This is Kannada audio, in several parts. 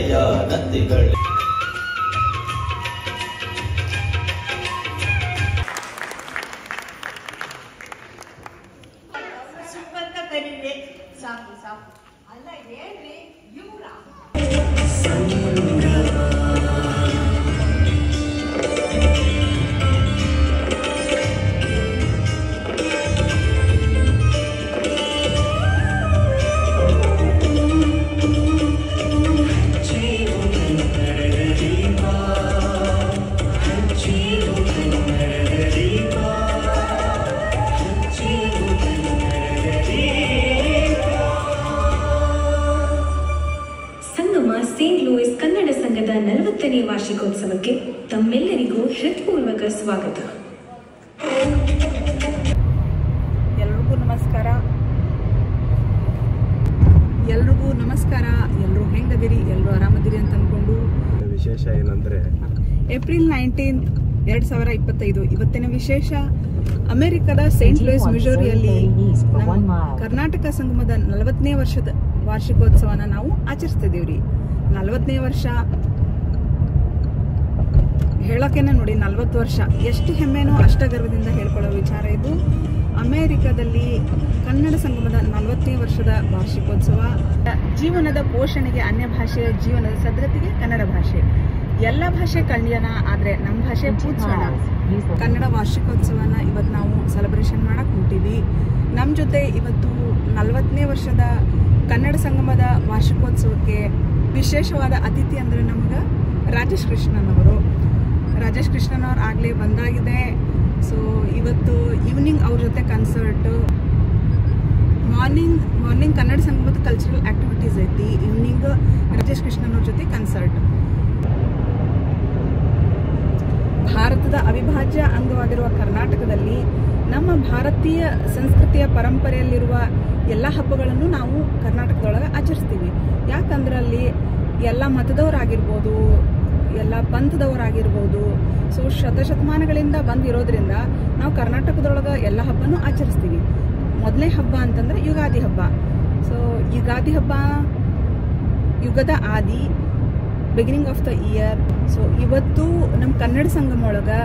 ಹಳೆಯ ನತ್ತಿಗಳು. ಸಾಕು ಸಾಕು ಅಲ್ಲ ಹೇಳ್ರಿ ಇವ್ರ ಸೇಂಟ್ ಲೂಯಿಸ್ ಕನ್ನಡ ಸಂಘದ 40ನೇ ವಾರ್ಷಿಕೋತ್ಸವಕ್ಕೆ ತಮ್ಮೆಲ್ಲರಿಗೂ ಹೃತ್ಪೂರ್ವಕ ಸ್ವಾಗತ. ಎಲ್ರಿಗೂ ನಮಸ್ಕಾರ. ಎಲ್ಲರೂ ಹೆಂಗದಿರಿ, ಎಲ್ಲರೂ ಆರಾಮದಿರಿ ಅಂತ ಅಂದ್ಕೊಂಡು ವಿಶೇಷ ಏನಂದ್ರೆ ಏಪ್ರಿಲ್ 19, 2025 ಇವತ್ತಿನ ವಿಶೇಷ. ಅಮೆರಿಕದ ಸೇಂಟ್ ಲೂಯಿಸ್ ಮಿಜೋರಿಯಲ್ಲಿ ನಮ್ಮ ಕರ್ನಾಟಕ ಸಂಗಮದ 40ನೇ ವರ್ಷದ ವಾರ್ಷಿಕೋತ್ಸವನ ನಾವು ಆಚರಿಸ್ತಿದೀವ್ರಿ. 40ನೇ ವರ್ಷ ಹೇಳೋಕೆನೆ ನೋಡಿ, 40 ವರ್ಷ ಎಷ್ಟು ಹೆಮ್ಮೆನೋ ಅಷ್ಟ ಗರ್ವದಿಂದ ಹೇಳ್ಕೊಳ್ಳೋ ವಿಚಾರ ಇದು. ಅಮೆರಿಕದಲ್ಲಿ ಕನ್ನಡ ಸಂಗಮದ 40ನೇ ವರ್ಷದ ವಾರ್ಷಿಕೋತ್ಸವ. ಜೀವನದ ಪೋಷಣೆಗೆ ಅನ್ಯ ಭಾಷೆ, ಜೀವನದ ಸದೃಢತೆಗೆ ಕನ್ನಡ ಭಾಷೆ. ಎಲ್ಲ ಭಾಷೆ ಕಲ್ಯಾಣ, ಆದರೆ ನಮ್ಮ ಭಾಷೆ ಪೂಜ್ಯೋಣ. ಕನ್ನಡ ವಾರ್ಷಿಕೋತ್ಸವನ ಇವತ್ತು ನಾವು ಸೆಲೆಬ್ರೇಷನ್ ಮಾಡಕ್ ಹೊಂಟೀವಿ. ನಮ್ಮ ಜೊತೆ ಇವತ್ತು 40ನೇ ವರ್ಷದ ಕನ್ನಡ ಸಂಗಮದ ವಾರ್ಷಿಕೋತ್ಸವಕ್ಕೆ ವಿಶೇಷವಾದ ಅತಿಥಿ ಅಂದರೆ ನಮ್ಗೆ ರಾಜೇಶ್ ಕೃಷ್ಣನ್ ಅವರು ಆಗಲೇ ಬಂದಾಗಿದೆ. ಸೊ ಇವತ್ತು ಈವ್ನಿಂಗ್ ಅವ್ರ ಜೊತೆ ಕನ್ಸರ್ಟ್, ಮಾರ್ನಿಂಗ್ ಕನ್ನಡ ಸಂಗಮದ ಕಲ್ಚರಲ್ ಆಕ್ಟಿವಿಟೀಸ್ ಐತಿ, ಈವ್ನಿಂಗ್ ರಾಜೇಶ್ ಕೃಷ್ಣನ್ ಅವ್ರ ಜೊತೆ ಕನ್ಸರ್ಟ್. ಭಾರತದ ಅವಿಭಾಜ್ಯ ಅಂಗವಾಗಿರುವ ಕರ್ನಾಟಕದಲ್ಲಿ ನಮ್ಮ ಭಾರತೀಯ ಸಂಸ್ಕೃತಿಯ ಪರಂಪರೆಯಲ್ಲಿರುವ ಎಲ್ಲ ಹಬ್ಬಗಳನ್ನು ನಾವು ಕರ್ನಾಟಕದೊಳಗೆ ಆಚರಿಸ್ತೀವಿ. ಯಾಕಂದ್ರೆ ಅಲ್ಲಿ ಎಲ್ಲ ಮತದವರಾಗಿರ್ಬೋದು, ಎಲ್ಲ ಪಂಥದವರಾಗಿರ್ಬೋದು, ಸೊ ಶತಶತಮಾನಗಳಿಂದ ಬಂದಿರೋದ್ರಿಂದ ನಾವು ಕರ್ನಾಟಕದೊಳಗೆ ಎಲ್ಲ ಹಬ್ಬನೂ ಆಚರಿಸ್ತೀವಿ. ಮೊದಲನೇ ಹಬ್ಬ ಅಂತಂದ್ರೆ ಯುಗಾದಿ ಹಬ್ಬ. ಸೊ ಯುಗಾದಿ ಹಬ್ಬ ಯುಗದ ಆದಿ, beginning of the year. So ಇವತ್ತು ನಮ್ಮ ಕನ್ನಡ ಸಂಗಮ ಒಳಗೆ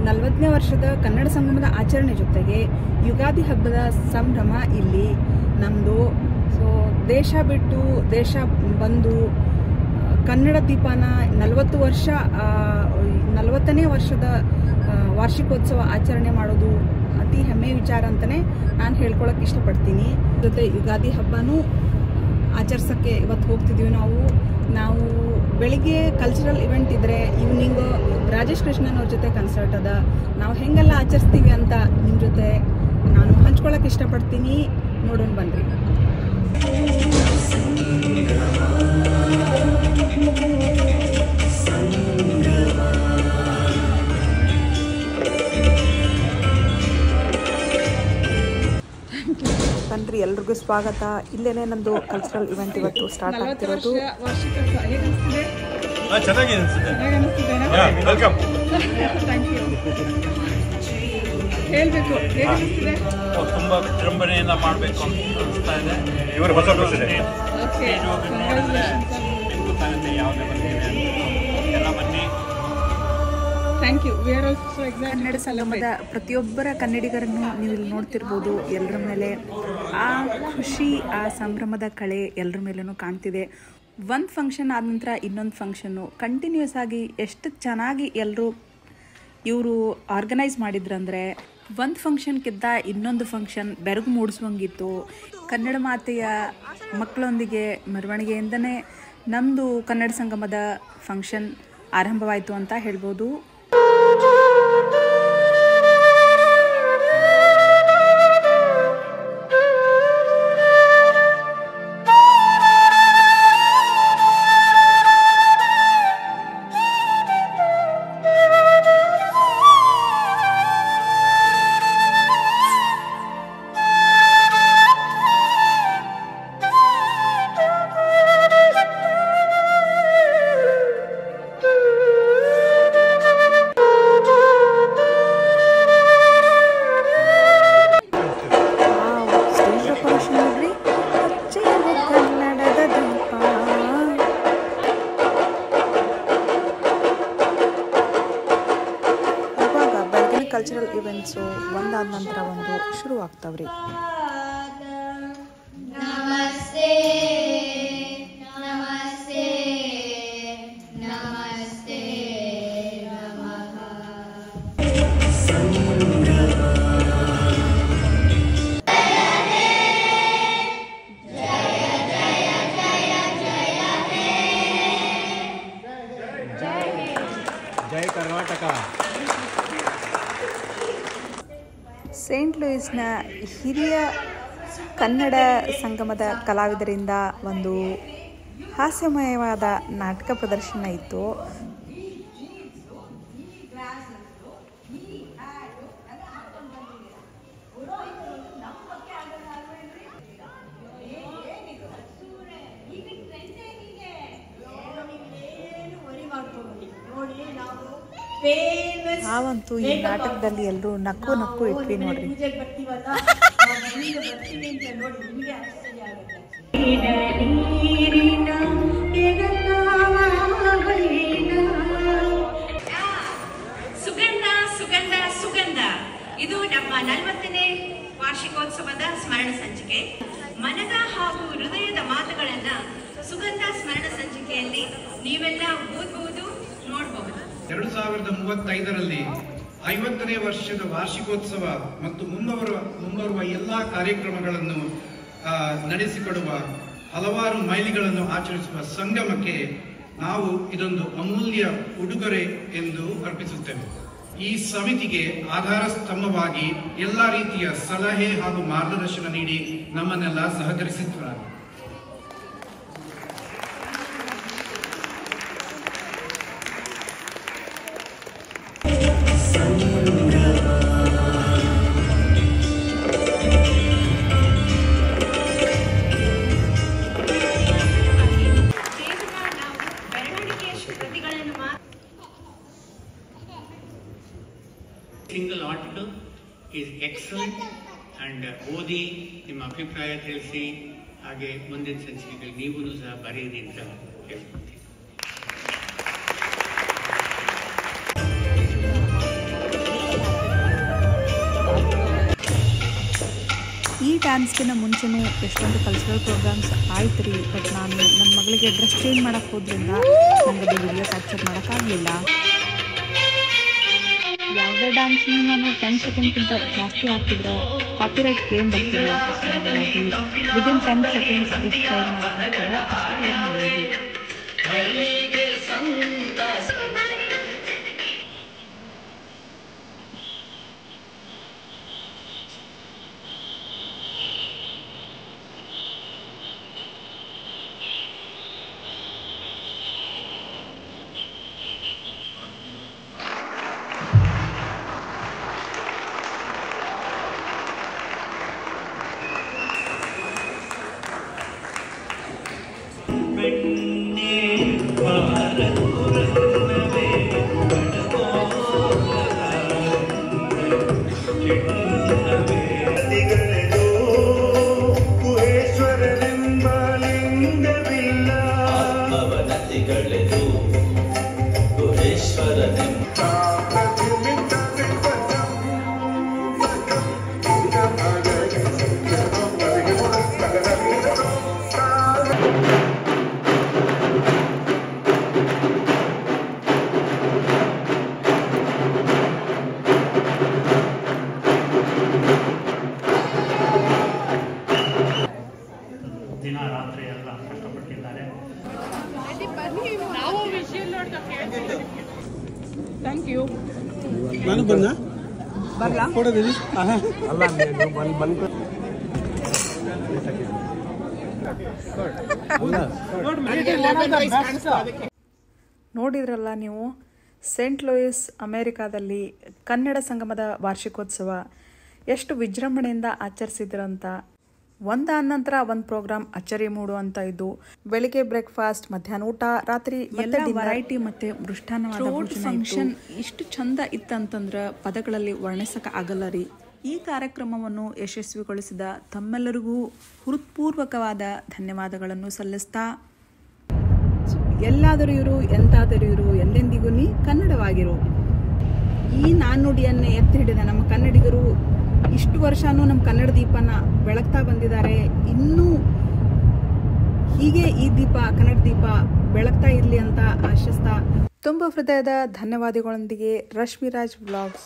40ನೇ ವರ್ಷದ ಕನ್ನಡ ಸಂಗಮದ ಆಚರಣೆ ಜೊತೆಗೆ ಯುಗಾದಿ ಹಬ್ಬದ ಸಂಭ್ರಮ ಇಲ್ಲಿ ನಮ್ಮದು. ಸೊ ದೇಶ ಬಿಟ್ಟು ದೇಶ ಬಂದು ಕನ್ನಡ ದೀಪನ 40ನೇ ವರ್ಷದ ವಾರ್ಷಿಕೋತ್ಸವ ಆಚರಣೆ ಮಾಡೋದು ಅತಿ ಹೆಮ್ಮೆಯ ವಿಚಾರ ಅಂತಲೇ ನಾನು ಹೇಳ್ಕೊಳಕ್ಕೆ ಇಷ್ಟಪಡ್ತೀನಿ. ಜೊತೆ ಯುಗಾದಿ ಹಬ್ಬನೂ ಆಚರಿಸೋಕ್ಕೆ ಇವತ್ತು ಹೋಗ್ತಿದ್ದೀವಿ ನಾವು ಬೆಳಿಗ್ಗೆ ಕಲ್ಚರಲ್ ಇವೆಂಟ್ ಇದ್ರೆ ಈವ್ನಿಂಗು ರಾಜೇಶ್ ಕೃಷ್ಣನ್ ಅವ್ರ ಜೊತೆ ಕನ್ಸರ್ಟ್ ಅದ. ನಾವು ಹೆಂಗೆಲ್ಲ ಆಚರಿಸ್ತೀವಿ ಅಂತ ನಿಮ್ಮ ಜೊತೆ ನಾನು ಹಂಚ್ಕೊಳಕ್ಕೆ ಇಷ್ಟಪಡ್ತೀನಿ. ನೋಡೋಣ ಬನ್ರಿ. ಬನ್ರಿ, ಎಲ್ರಿಗೂ ಸ್ವಾಗತ. ಇಲ್ಲೇನೆ ನಮ್ದು ಕಲ್ಚರಲ್ ಇವೆಂಟ್ ಇವತ್ತು ಸ್ಟಾರ್ಟ್ ಆಗ್ತಿರೋದು. ಹೇಳ್ಬೇಕು, ತುಂಬಾ ವಿಜೃಂಭಣೆಯಿಂದ ಮಾಡಬೇಕು ಅಂತ ಅನಿಸ್ತಾ ಇದೆ. ಇವರು ಹೊಸ ಪ್ರೆಸಿಡೆಂಟ್. ಯಾವುದೇ ಎಲ್ಲ ಬನ್ನಿ. Thank you. ಕನ್ನಡ ಸಂಗಮದ ಪ್ರತಿಯೊಬ್ಬರ ಕನ್ನಡಿಗರನ್ನು ನೀವು ಇಲ್ಲಿ ನೋಡ್ತಿರ್ಬೋದು. ಎಲ್ಲರ ಮೇಲೆ ಆ ಖುಷಿ, ಆ ಸಂಭ್ರಮದ ಕಳೆ ಎಲ್ಲರ ಮೇಲೂ ಕಾಣ್ತಿದೆ. ಒಂದು ಫಂಕ್ಷನ್ ಆದ ನಂತರ ಇನ್ನೊಂದು ಫಂಕ್ಷನ್ನು ಕಂಟಿನ್ಯೂಸ್ ಆಗಿ ಎಷ್ಟು ಚೆನ್ನಾಗಿ ಇವರು ಆರ್ಗನೈಸ್ ಮಾಡಿದ್ರಂದರೆ, ಒಂದು ಫಂಕ್ಷನ್ಗಿಂತ ಇನ್ನೊಂದು ಫಂಕ್ಷನ್ ಬೆರಗು ಮೂಡಿಸುವಂಗಿತ್ತು. ಕನ್ನಡ ಮಾತೆಯ ಮಕ್ಕಳೊಂದಿಗೆ ಮೆರವಣಿಗೆಯಿಂದನೇ ನಮ್ಮದು ಕನ್ನಡ ಸಂಗಮದ ಫಂಕ್ಷನ್ ಆರಂಭವಾಯಿತು ಅಂತ ಹೇಳ್ಬೋದು. ಡ್ಯಾನ್ಸು ಒಂದಾದ ನಂತರ ಒಂದು ಶುರುವಾಗ್ತಾವ್ರಿ. ನಮಸ್ತೆ ನಮಸ್ತೆ ನಮಸ್ತೆ ನಮಃ. ಜೈ ಕರ್ನಾಟಕ. ಸೇಂಟ್ ಲೂಯಿಸ್ನ ಹಿರಿಯ ಕನ್ನಡ ಸಂಗಮದ ಕಲಾವಿದರಿಂದ ಒಂದು ಹಾಸ್ಯಮಯವಾದ ನಾಟಕ ಪ್ರದರ್ಶನ ಇತ್ತು. ನಾವಂತೂ ಈ ನಾಟಕದಲ್ಲಿ ಎಲ್ಲರೂ ನಕ್ಕು ನಕ್ಕು ಇಟ್ವಿ ನೋಡ್ರಿ. ಸುಗಂಧ ಸುಗಂಧ ಸುಗಂಧ ಇದು ನಮ್ಮ 40ನೇ ವಾರ್ಷಿಕೋತ್ಸವದ ಸ್ಮರಣ ಸಂಚಿಕೆ. ಮನದ ಹಾಗೂ ಹೃದಯದ ಮಾತುಗಳನ್ನ ಸುಗಂಧ ಸ್ಮರಣ ಸಂಚಿಕೆಯಲ್ಲಿ ನೀವೆಲ್ಲ ಓದಬಹುದು, ನೋಡಬಹುದು. 2035ರಲ್ಲಿ 50ನೇ ವರ್ಷದ ವಾರ್ಷಿಕೋತ್ಸವ ಮತ್ತು ಮುಂಬರುವ ಎಲ್ಲ ಕಾರ್ಯಕ್ರಮಗಳನ್ನು ನಡೆಸಿಕೊಡುವ ಹಲವಾರು ಮೈಲಿಗಳನ್ನು ಆಚರಿಸುವ ಸಂಗಮಕ್ಕೆ ನಾವು ಇದೊಂದು ಅಮೂಲ್ಯ ಉಡುಗೊರೆ ಎಂದು ಅರ್ಪಿಸುತ್ತೇವೆ. ಈ ಸಮಿತಿಗೆ ಆಧಾರ ಸ್ತಂಭವಾಗಿ ಎಲ್ಲ ರೀತಿಯ ಸಲಹೆ ಹಾಗೂ ಮಾರ್ಗದರ್ಶನ ನೀಡಿ ನಮ್ಮನ್ನೆಲ್ಲ ಸಹಕರಿಸಿದ್ದಾರೆ. Single article is excellent and ಓದಿ ನಿಮ್ಮ ಅಭಿಪ್ರಾಯ ತಿಳಿಸಿ, ಹಾಗೆ ಮುಂದಿನ ಸಂಚಿಕೆಗಳು ನೀವು ಸಹ ಬರೆಯಿರಿ ಅಂತ ಹೇಳ್ತೀನಿ. ಈ ಡ್ಯಾನ್ಸ್ಗಿನ ಮುಂಚೆನೂ ಎಷ್ಟೊಂದು ಕಲ್ಚರಲ್ ಪ್ರೋಗ್ರಾಮ್ಸ್ ಆಯ್ತು ರೀ. ಬಟ್ ನಾನು ನನ್ನ ಮಗಳಿಗೆ ಡ್ರೆಸ್ ಚೇಂಜ್ ಮಾಡೋಕ್ಕೆ ಹೋದ್ರಿಂದ ನನಗೆ ವಿಡಿಯೋ ಕ್ಯಾಪ್ಚರ್ ಮಾಡೋಕ್ಕಾಗಲಿಲ್ಲ. ಯಾವುದೇ ಡ್ಯಾನ್ಸ್ನ ನಾನು 10 ಸೆಕೆಂಡ್ಗಿಂತ ಜಾಸ್ತಿ ಹಾಕಿದ್ರೆ ಕಾಪಿರೈಟ್ ಕ್ಲೇಮ್ ಬರ್ತಿಲ್ಲ. ವಿದಿನ್ 10 ಸೆಕೆಂಡ್ಸ್ ಡಿಸ್ಕ್ರೈಬ್ ಮಾಡೋಕ್ಕೆ ದಿನ ರಾತ್ರಿ ಎಲ್ಲ ಕಷ್ಟಪಟ್ಟಿದ್ದಾರೆ. Thank you. ನಾನು ಬಂದ ಬರಲಾ ಕೊಡೋದಿಲ್ಲ ಅಲ್ಲ ಬಂದು ನೋಡಿದ್ರಲ್ಲ ನೀವು, ಸೇಂಟ್ ಲೂಯಿಸ್ ಅಮೇರಿಕಾದಲ್ಲಿ ಕನ್ನಡ ಸಂಗಮದ ವಾರ್ಷಿಕೋತ್ಸವ ಎಷ್ಟು ವಿಜೃಂಭಣೆಯಿಂದ ಆಚರಿಸಿದ್ರಂತ. ಒಂದಾದ ನಂತರ ಒಂದು ಪ್ರೋಗ್ರಾಮ್ ಅಚ್ಚರಿ ಮೂಡುವಂತ ಇದ್ದು, ಬೆಳಿಗ್ಗೆ ಬ್ರೇಕ್ಫಾಸ್ಟ್, ಮಧ್ಯಾಹ್ನ ಊಟ, ರಾತ್ರಿ ಎಲ್ಲ ವೆರೈಟಿ ಮತ್ತೆ ಮೃಷ್ಟಾನ್ನವಾದ ಫಂಕ್ಷನ್ ಇಷ್ಟು ಚಂದ ಇತ್ತಂತಂದ್ರೆ ಪದಗಳಲ್ಲಿ ವರ್ಣಿಸಕ ಆಗಲ್ಲ ರೀ. ಈ ಕಾರ್ಯಕ್ರಮವನ್ನು ಯಶಸ್ವಿಗೊಳಿಸಿದ ತಮ್ಮೆಲ್ಲರಿಗೂ ಹೃತ್ಪೂರ್ವಕವಾದ ಧನ್ಯವಾದಗಳನ್ನು ಸಲ್ಲಿಸ್ತಾ, ಎಲ್ಲಾದರೂ ಇರು, ಎಂತಾದರೂ ಇರು, ಎಂದೆಂದಿಗೂ ನೀ ಕನ್ನಡವಾಗಿರು. ಈ ನಾಣ್ಣುಡಿಯನ್ನೇ ಎತ್ತಿ ಹಿಡಿದ ನಮ್ಮ ಕನ್ನಡಿಗರು ಇಷ್ಟು ವರ್ಷನೂ ನಮ್ಮ ಕನ್ನಡ ದೀಪನ ಬೆಳಗ್ತಾ ಬಂದಿದ್ದಾರೆ. ಇನ್ನೂ ಹೀಗೆ ಈ ದೀಪ, ಕನ್ನಡ ದೀಪ ಬೆಳಗ್ತಾ ಇರಲಿ ಅಂತ ಆಶಿಸ್ತಾ ತುಂಬ ಹೃದಯದ ಧನ್ಯವಾದಗಳೊಂದಿಗೆ ರಶ್ಮಿರಾಜ್ ವ್ಲಾಗ್ಸ್.